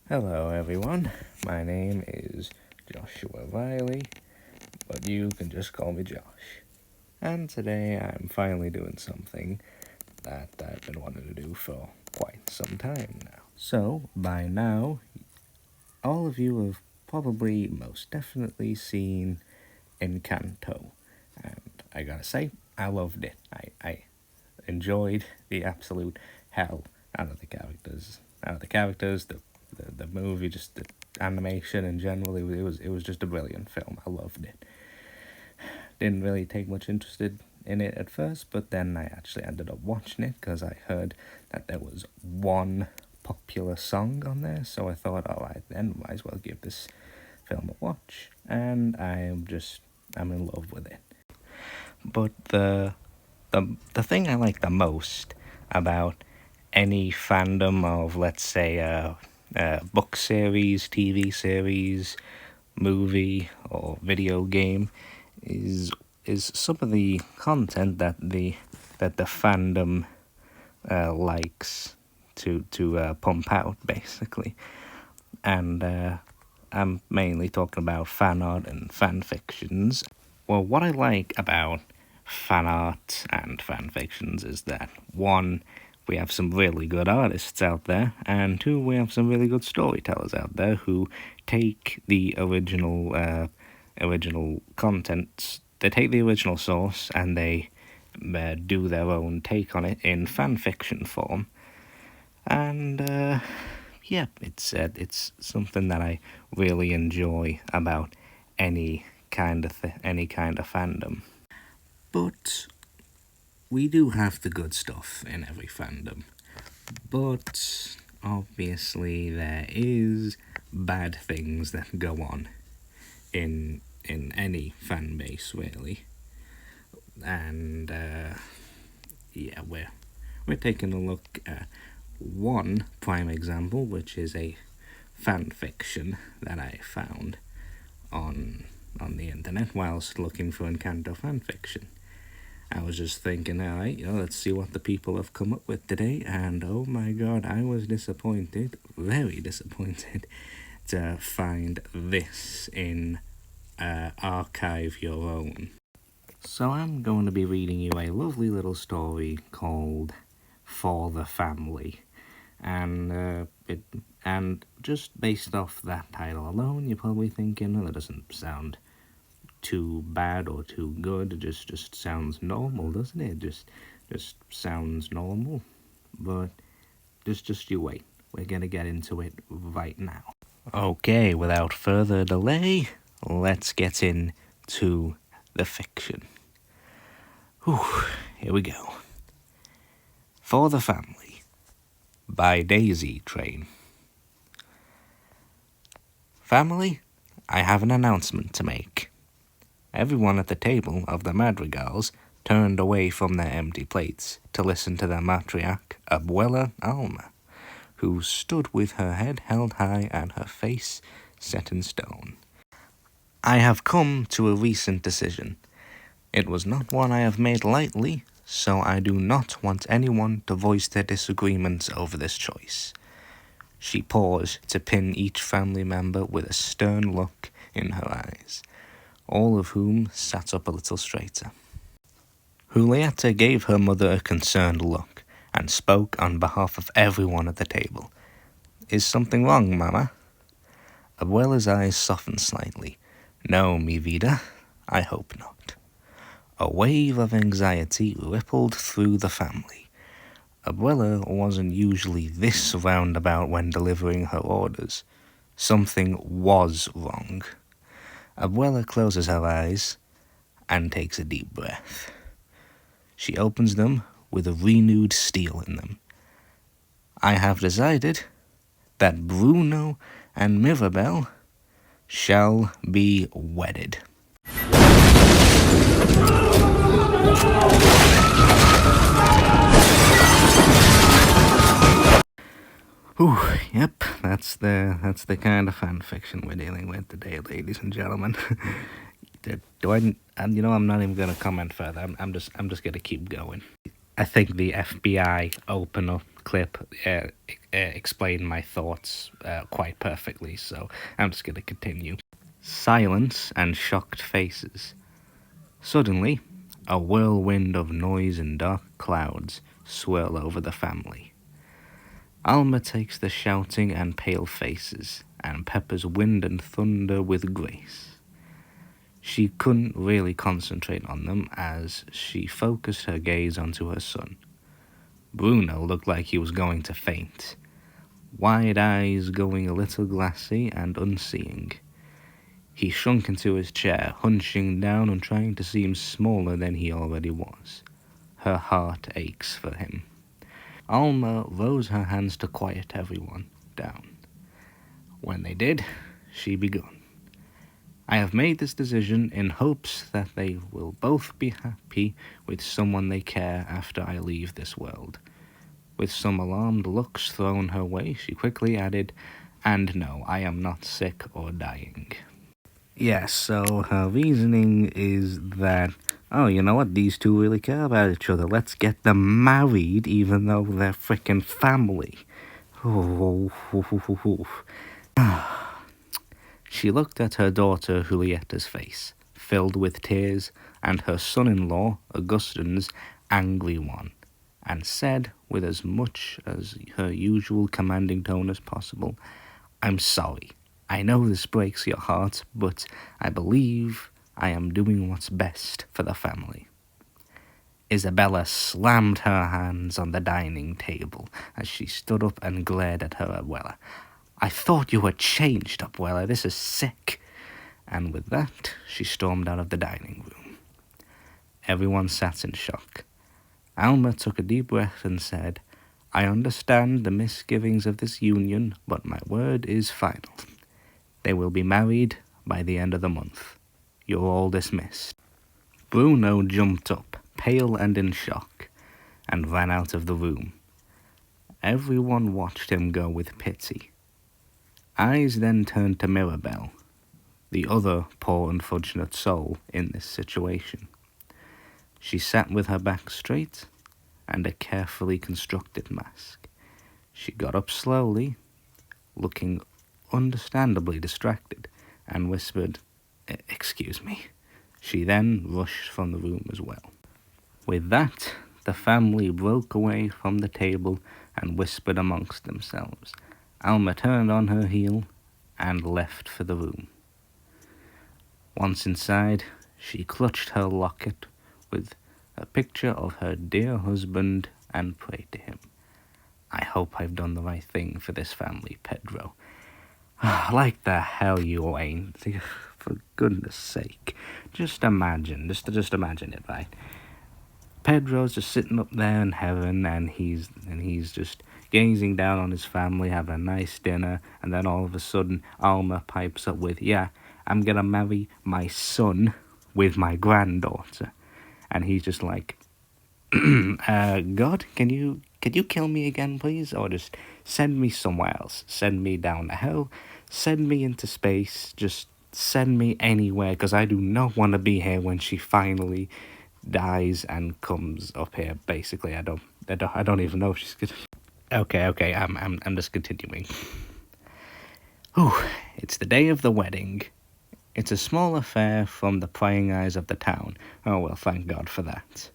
Hello everyone, my name is Joshua Riley, but you can just call me Josh. And today I'm finally doing something that I've been wanting to do for quite some time now. So, by now, all of you have probably most definitely seen Encanto. And I gotta say, I loved it. I enjoyed the absolute hell out of the characters. The movie, just the animation in general. It was just a brilliant film. I loved it. Didn't really take much interest in it at first, but then I actually ended up watching it because I heard that there was one popular song on there. So I thought, alright, then might as well give this film a watch. And I'm in love with it. But the thing I like the most about any fandom of, let's say, book series, TV series, movie, or video game is some of the content that the fandom likes to pump out, basically. And I'm mainly talking about fan art and fan fictions. Well, what I like about fan art and fan fictions is that, one, we have some really good artists out there, and two, we have some really good storytellers out there who take the original content, they take the original source and they do their own take on it in fan fiction form. And yeah, it's something that I really enjoy about any kind of fandom. But we do have the good stuff in every fandom. But obviously there is bad things that go on in any fan base, really. And yeah, we're taking a look at one prime example, which is a fan fiction that I found on the internet whilst looking for Encanto fan fiction. I was just thinking, alright, let's see what the people have come up with today, and oh my god, I was disappointed, very disappointed, to find this in Archive Your Own. So I'm going to be reading you a lovely little story called For the Family, and just based off that title alone, you're probably thinking, well, that doesn't sound too bad or too good. It just sounds normal, doesn't it? Just sounds normal. But just you wait. We're gonna get into it right now. Okay, without further delay, let's get into the fiction. Whew, here we go. For the Family by Daisy Train. Family, I have an announcement to make. Everyone at the table of the Madrigals turned away from their empty plates to listen to their matriarch, Abuela Alma, who stood with her head held high and her face set in stone. I have come to a recent decision. It was not one I have made lightly, so I do not want anyone to voice their disagreements over this choice. She paused to pin each family member with a stern look in her eyes, all of whom sat up a little straighter. Julieta gave her mother a concerned look and spoke on behalf of everyone at the table. Is something wrong, Mama? Abuela's eyes softened slightly. No, mi vida, I hope not. A wave of anxiety rippled through the family. Abuela wasn't usually this roundabout when delivering her orders. Something was wrong. Abuela closes her eyes and takes a deep breath. She opens them with a renewed steel in them. I have decided that Bruno and Mirabel shall be wedded. Ooh, yep, that's the kind of fan fiction we're dealing with today, ladies and gentlemen. I'm not even gonna comment further. I'm just gonna keep going. I think the FBI open up clip explained my thoughts quite perfectly, so I'm just going to continue. Silence and shocked faces. Suddenly, a whirlwind of noise and dark clouds swirl over the family. Alma takes the shouting and pale faces and peppers wind and thunder with grace. She couldn't really concentrate on them as she focused her gaze onto her son. Bruno looked like he was going to faint, wide eyes going a little glassy and unseeing. He shrunk into his chair, hunching down and trying to seem smaller than he already was. Her heart aches for him. Alma rose her hands to quiet everyone down. When they did, she began. I have made this decision in hopes that they will both be happy with someone they care after I leave this world. With some alarmed looks thrown her way, she quickly added, and no, I am not sick or dying. Yes, so her reasoning is that, oh, you know what, these two really care about each other. Let's get them married even though they're frickin' family. She looked at her daughter Julietta's face, filled with tears, and her son-in-law, Augustine's angry one, and said, with as much as her usual commanding tone as possible, I'm sorry. I know this breaks your heart, but I believe I am doing what's best for the family. Isabella slammed her hands on the dining table as she stood up and glared at her abuela. I thought you were changed, abuela. This is sick. And with that, she stormed out of the dining room. Everyone sat in shock. Alma took a deep breath and said, I understand the misgivings of this union, but my word is final. They will be married by the end of the month. You're all dismissed. Bruno jumped up, pale and in shock, and ran out of the room. Everyone watched him go with pity. Eyes then turned to Mirabelle, the other poor unfortunate soul in this situation. She sat with her back straight and a carefully constructed mask. She got up slowly, looking understandably distracted, and whispered, Excuse me. She then rushed from the room as well. With that, the family broke away from the table and whispered amongst themselves. Alma turned on her heel and left for the room. Once inside, she clutched her locket with a picture of her dear husband and prayed to him. I hope I've done the right thing for this family, Pedro. Like the hell you ain't. For goodness sake. Just imagine it, right? Pedro's just sitting up there in heaven and he's just gazing down on his family, having a nice dinner, and then all of a sudden Alma pipes up with, yeah, I'm gonna marry my son with my granddaughter. And he's just like, God, can you kill me again, please? Or just send me somewhere else. Send me down to hell. Send me into space. Just send me anywhere, because I do not want to be here when she finally dies and comes up here. Basically, I don't even know if she's good. Okay, I'm just continuing. Whew, it's the day of the wedding. It's a small affair from the prying eyes of the town. Oh well, thank God for that.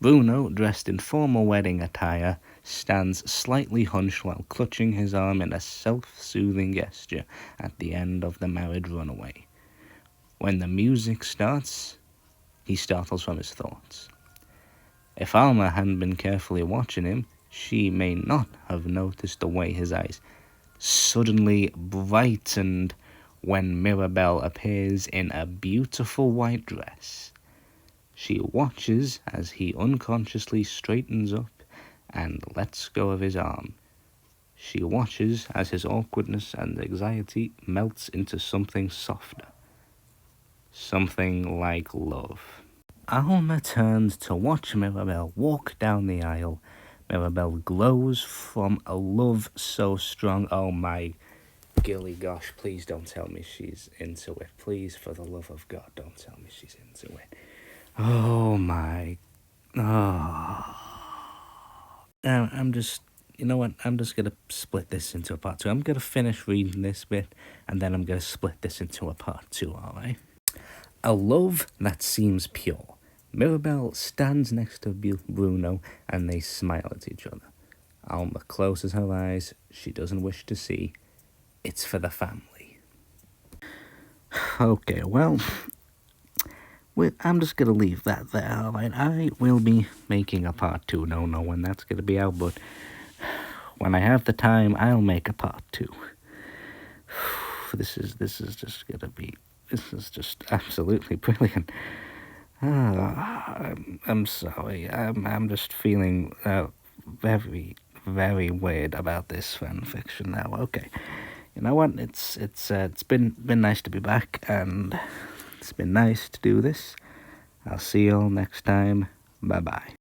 Bruno, dressed in formal wedding attire, stands slightly hunched while clutching his arm in a self-soothing gesture at the end of the married runaway. When the music starts, he startles from his thoughts. If Alma hadn't been carefully watching him, she may not have noticed the way his eyes suddenly brightened when Mirabelle appears in a beautiful white dress. She watches as he unconsciously straightens up and lets go of his arm. She watches as his awkwardness and anxiety melts into something softer. Something like love. Alma turns to watch Mirabelle walk down the aisle. Mirabelle glows from a love so strong. Oh my Gilly gosh, please don't tell me she's into it. Please, for the love of God, don't tell me she's into it. Oh my Oh, I'm just, you know what? I'm just gonna split this into a part two. I'm gonna finish reading this bit, and then I'm gonna split this into a part two. All right. A love that seems pure. Mirabelle stands next to Bruno, and they smile at each other. Alma closes her eyes. She doesn't wish to see. It's for the family. Okay, well, I'm just gonna leave that there. All right. I will be making a part two. Don't know when that's gonna be out, but when I have the time, I'll make a part two. This is just gonna be. This is just absolutely brilliant. I'm sorry. I'm just feeling very weird about this fan fiction now. Okay, you know what? It's been nice to be back, and it's been nice to do this. I'll see you all next time. Bye bye.